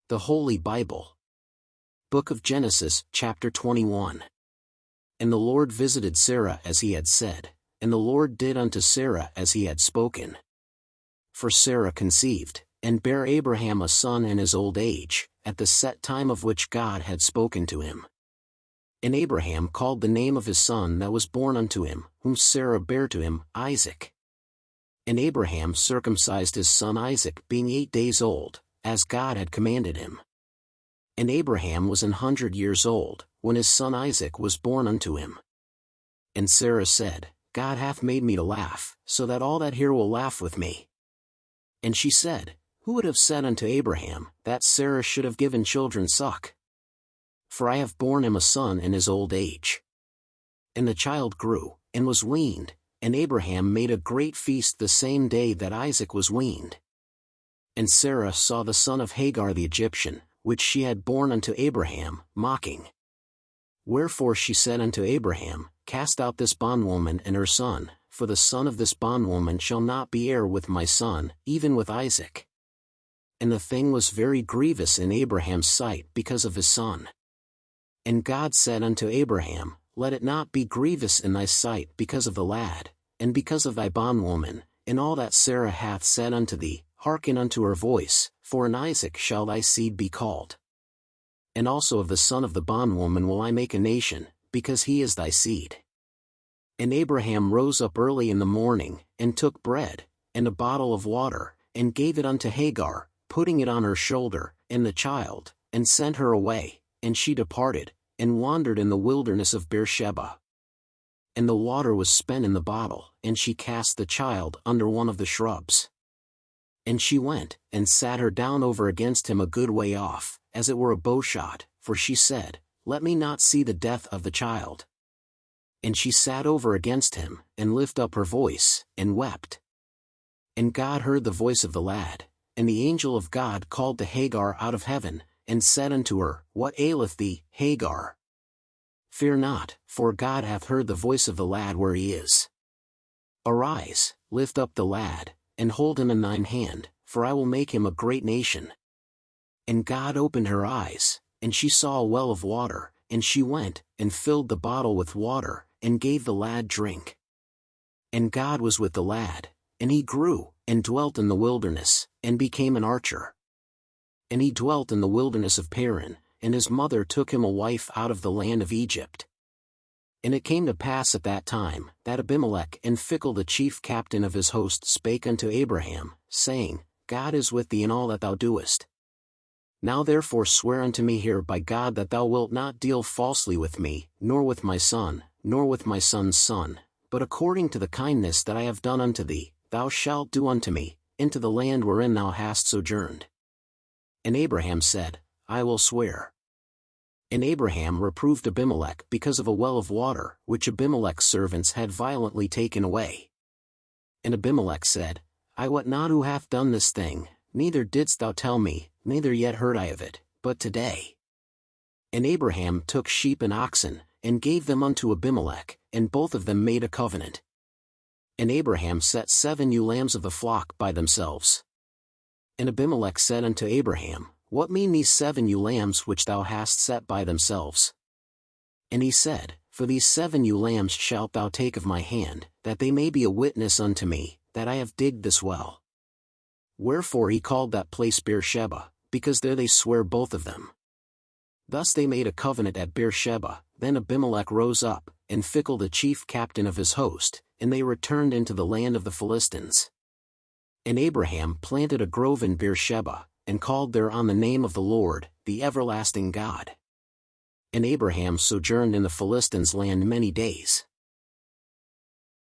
The Holy Bible. Book of Genesis, chapter 21. And the Lord visited Sarah as he had said, and the Lord did unto Sarah as he had spoken. For Sarah conceived, and bare Abraham a son in his old age, at the set time of which God had spoken to him. And Abraham called the name of his son that was born unto him, whom Sarah bare to him, Isaac. And Abraham circumcised his son Isaac being 8 days old, as God had commanded him. And Abraham was 100 years old, when his son Isaac was born unto him. And Sarah said, God hath made me to laugh, so that all that hear will laugh with me. And she said, Who would have said unto Abraham, that Sarah should have given children suck? For I have borne him a son in his old age. And the child grew, and was weaned, and Abraham made a great feast the same day that Isaac was weaned. And Sarah saw the son of Hagar the Egyptian, which she had borne unto Abraham, mocking. Wherefore she said unto Abraham, Cast out this bondwoman and her son, for the son of this bondwoman shall not be heir with my son, even with Isaac. And the thing was very grievous in Abraham's sight because of his son. And God said unto Abraham, Let it not be grievous in thy sight because of the lad, and because of thy bondwoman, in all that Sarah hath said unto thee, hearken unto her voice, for in Isaac shall thy seed be called. And also of the son of the bondwoman will I make a nation, because he is thy seed. And Abraham rose up early in the morning, and took bread, and a bottle of water, and gave it unto Hagar, putting it on her shoulder, and the child, and sent her away, and she departed, and wandered in the wilderness of Beersheba. And the water was spent in the bottle, and she cast the child under one of the shrubs. And she went, and sat her down over against him a good way off, as it were a bowshot, for she said, Let me not see the death of the child. And she sat over against him, and lift up her voice, and wept. And God heard the voice of the lad, and the angel of God called to Hagar out of heaven, and said unto her, What aileth thee, Hagar? Fear not, for God hath heard the voice of the lad where he is. Arise, lift up the lad, and hold him in thine hand, for I will make him a great nation. And God opened her eyes, and she saw a well of water, and she went, and filled the bottle with water, and gave the lad drink. And God was with the lad, and he grew, and dwelt in the wilderness, and became an archer. And he dwelt in the wilderness of Paran, and his mother took him a wife out of the land of Egypt. And it came to pass at that time, that Abimelech and Phicol the chief captain of his host spake unto Abraham, saying, God is with thee in all that thou doest. Now therefore swear unto me here by God that thou wilt not deal falsely with me, nor with my son, nor with my son's son, but according to the kindness that I have done unto thee, thou shalt do unto me, into the land wherein thou hast sojourned. And Abraham said, I will swear. And Abraham reproved Abimelech because of a well of water, which Abimelech's servants had violently taken away. And Abimelech said, I wot not who hath done this thing, neither didst thou tell me, neither yet heard I of it, but today. And Abraham took sheep and oxen, and gave them unto Abimelech, and both of them made a covenant. And Abraham set 7 ewe lambs of the flock by themselves. And Abimelech said unto Abraham, What mean these 7 ewe lambs which thou hast set by themselves? And he said, For these 7 ewe lambs shalt thou take of my hand, that they may be a witness unto me, that I have digged this well. Wherefore he called that place Beersheba, because there they sware both of them. Thus they made a covenant at Beersheba. Then Abimelech rose up, and Phicol the chief captain of his host, and they returned into the land of the Philistines. And Abraham planted a grove in Beersheba, and called thereon the name of the Lord, the everlasting God. And Abraham sojourned in the Philistines' land many days.